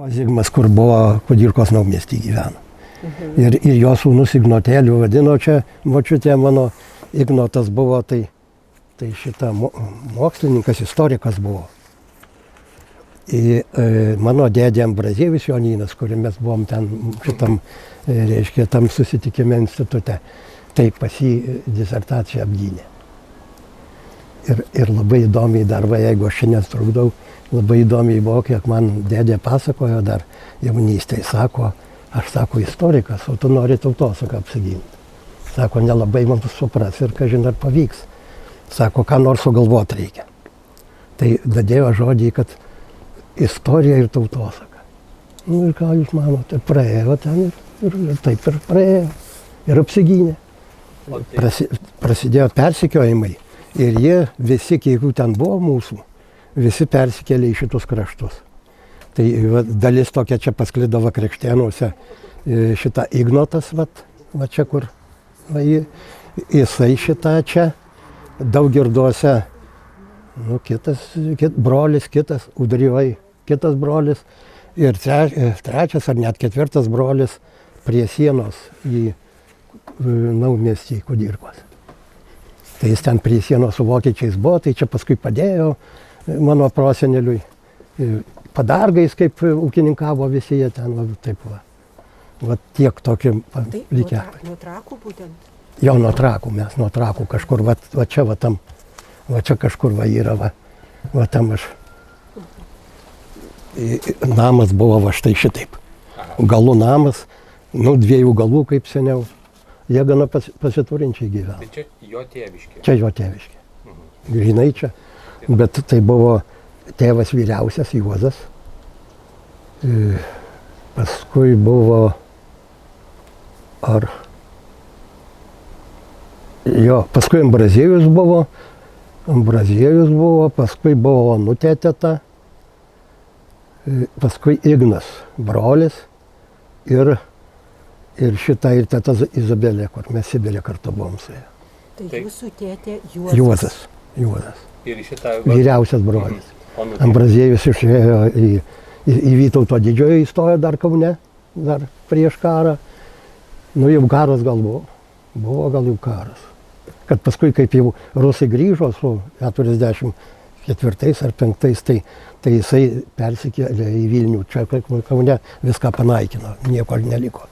Zigmas, kur buvo Kudirkos naumiestyje gyveno. Ir jo sūnus Ignotėliu vadino, čia močiutė mano Ignotas buvo, tai šita mokslininkas, istorikas buvo. Mano dėdė Ambrazėvis Jonynas, kurį mes buvom ten šitam, reiškia, tam susitikime institute, tai pas jį disertaciją apgynė. Ir labai įdomiai darbą, jeigu aš šiandien trukdau, labai įdomiai buvo, kiek man dėdė pasakojo dar jaunystėje, sako, aš sako istorikas, o tu nori tautosaką apsiginti. Sako, nelabai man supras ir kažin ar pavyks. Sako, ką nors sugalvoti reikia. Tai dadėjo žodį, kad istorija ir tautosaka. Nu ir ką jūs manote, praėjo ten ir taip ir praėjo. Ir apsigynė. Prasidėjo persekiojimai. Ir jie visi, kiek jų ten buvo mūsų, visi persikėlė į šitus kraštus. Tai dalis tokia čia pasklido Vakrikštėnuose, šitą Ignotas, va čia kur, jisai šitą čia, Daugirduose, nu brolis, kitas, Udryvai, kitas brolis, ir trečias ar net ketvirtas brolis prie sienos į naumiestyje Kudirkos. Tai jis ten prie sienos su vokiečiais buvo, tai čia paskui padėjo mano proseneliui. Padargais, kaip ūkininkavo visi jie ten, taip va. Va tiek tokį likę. Nuo Trakų būtent? Jo, nuo Trakų, mes nuo Trakų kažkur, va čia va tam, va čia kažkur va yra, va tam aš. Namas buvo va štai šitaip. Galų namas, nu 2 galų kaip seniau. Jie gana pasiturinčiai gyveno. Tai čia jo tėviškė? Čia jo tėviškė. Žinai čia. Bet tai buvo tėvas vyriausias Juozas. Paskui buvo paskui Ambrazėjus buvo, paskui buvo Onutė teta, paskui Ignas brolis ir šitą ir teta Izabelė, kur mes Sibirė kartu buvom su ja. Tai jūsų tėtė Juozas? Juozas. Ir šitą... Vyriausias brolis. Ambrazėjus išėjo į Vytauto didžiojo įstojo dar Kaune, dar prieš karą. Nu jau karas gal buvo. Buvo gal jau karas. Kad paskui, kaip jau rusai grįžo su 44 ar 5, tai jisai persikėlė į Vilnių. Čia Kaune viską panaikino, nieko neliko.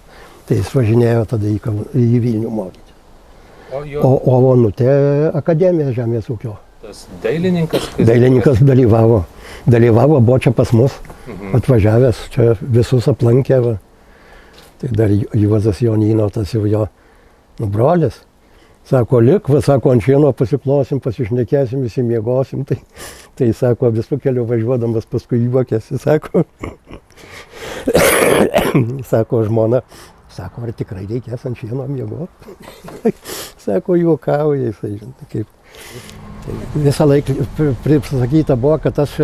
Tai jis važinėjo tada į Vilnių mokyti. O Onutė akademija žemės ūkio. Tas dailininkas? Dailininkas dalyvavo, buvo čia pas mus, atvažiavęs, čia visus aplankė. Va. Tai dar Juozas Jonynas, jau jo brolis. Sako, lik, sako, ant šieno pasiklosim, pasišnekėsim, visi miegosim. Tai sako, visų kelių važiuodamas paskui juokėsi, sako. Sako žmona, sako, ar tikrai reikės ant šieno miegoti? Sako, juokauja jisai, žinai, kaip. Tai visą laiką prisakyta buvo, kad aš,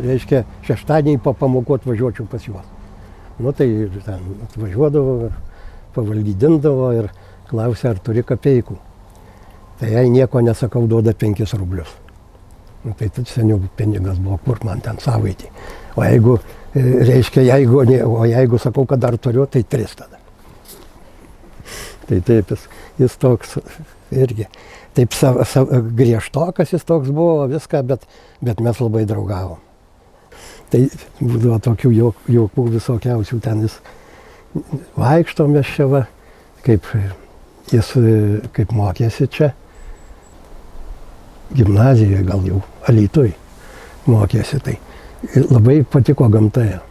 reiškia, šeštadienį po pamokų atvažiuočiau pas juos. Nu tai ten atvažiuodavo ir pavalgydindavo ir klausė, ar turi kapeikų. Tai jai nieko nesakau, duoda 5 rublius. Nu, tai seniau pinigas buvo, kur man ten savaitį. O jeigu, reiškia, jeigu sakau, kad dar turiu, tai 3 tada. Tai taip, jis toks irgi. Taip griežtokas jis toks buvo, viską, bet mes labai draugavom. Tai būdavo tokių jaukų visokiausių, ten jis vaikštom mes čia, va, kaip mokėsi čia, gimnazijoje gal jau, Alytuj mokėsi, tai labai patiko gamtoje,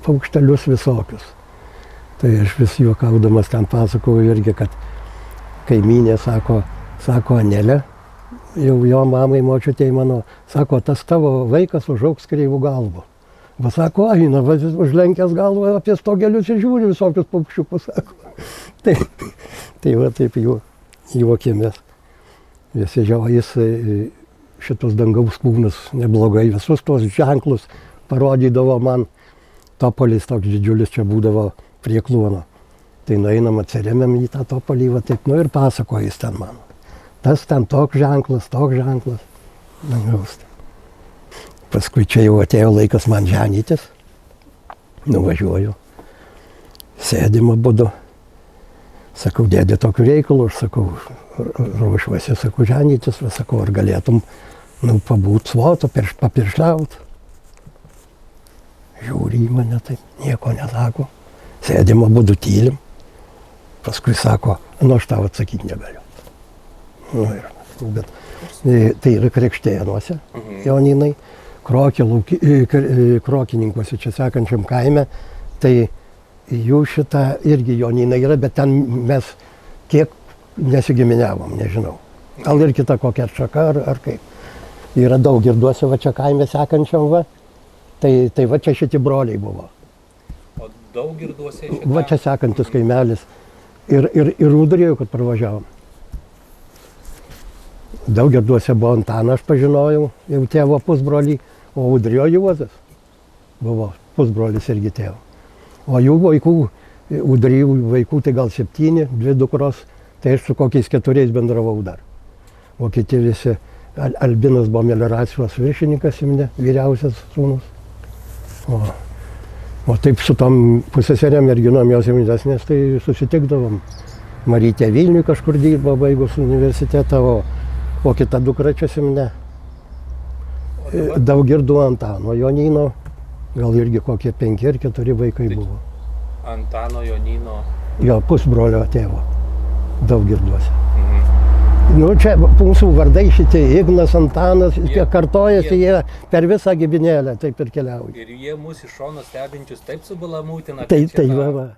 paukštelius visokius. Tai aš vis juokaudamas ten pasakoju irgi, kad kaimynė sako Anelė, jau jo mamai, močiutei mano, sako, tas tavo vaikas užaugs kreivų galvų. Va sako, eina, užlenkęs galvą apie stogelius ir žiūri visokius paukščiukus, sako. Tai va taip juokėmės. Visi jis šitus dangaus kūnus neblogai, visus tos ženklus parodydavo man. Topolis toks didžiulis čia būdavo prie kluono. Tai nueinam, atsiremiam į tą topolį, va taip, nu ir pasakoja jis ten man. Tas ten toks ženklas, dangaus. Paskui čia jau atėjo laikas man ženytis. Nuvažiuoju. Sėdim abudu. Sakau, dėdė tokiu reikalu, aš sakau, ruošiuosi, sakau, ženytis, sakau, ar galėtum, pabūt svoto, papiršliaut. Žiūri į mane, tai nieko nesako. Sėdim abudu tylim. Paskui sako, aš tau atsakyti negaliu. Bet tai yra Krikštėnuose, Joninai, Krokininkuose, čia sekančiam kaime, tai jų šita irgi Joninai yra, bet ten mes kiek nesigiminiavom, nežinau. Gal ir kita kokia atšaka ar kaip. Yra daug girduose, va čia kaime sekančiam, va, tai va čia šitie broliai buvo. O daug girduose šitą? Va čia sekantis kaimelis. Ir Udrėjau, kad pravažiavom. Daug girduose buvo Antaną, aš pažinojau, jau tėvo pusbrolį, o Udrėjo Juozas buvo pusbrolis irgi tėvo. O jų vaikų, Udrėjų vaikų, tai gal 7, 2 dukros, tai aš su kokiais 4 bendravau dar. O kiti visi, Albinas buvo melioracijos viršininkas, vyriausias sūnus. O taip su tom pusseserėm merginom jos jaunesnės, tai susitikdavom. Marytė Vilniui kažkur dirbo, baigus universitetą, o kita dukra čia Simne. Daugirdų Antano Jonino, gal irgi kokie 5 ar 4 vaikai buvo. Antano Jonino. Jo, pusbrolio tėvo, Daugirduose. Čia mūsų vardai šitie, Ignas, Antanas, kartojasi jie per visą giminėlę, taip ir keliauja. Ir jie mūsų iš šono stebinčius taip subalamūtina. Tai va.